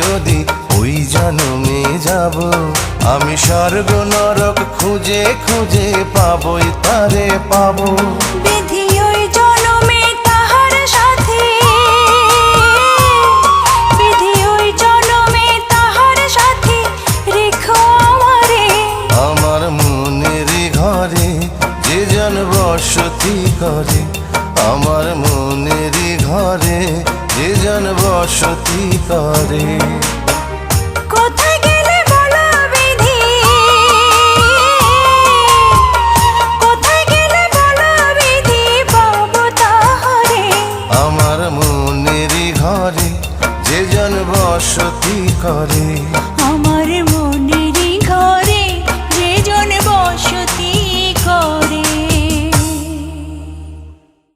যদি ওই জন্মে যাব, আমি স্বর্গ নরক খুঁজে খুঁজে পাবই তারে পাবো। বিধি ওই জনমে তাহার সাথে, বিধি ওই জনমে তাহার সাথে রেখো আমারে। আমার মনের ঘরে যে জন বসতি করে, আমার মনের ঘরে যে জন বসতি করে। কোথায় গেলে বলো বিধি, কোথায় গেলে বলো বিধি পাবো তাহারে। আমার মনের ঘরে যে জন বসতি করে।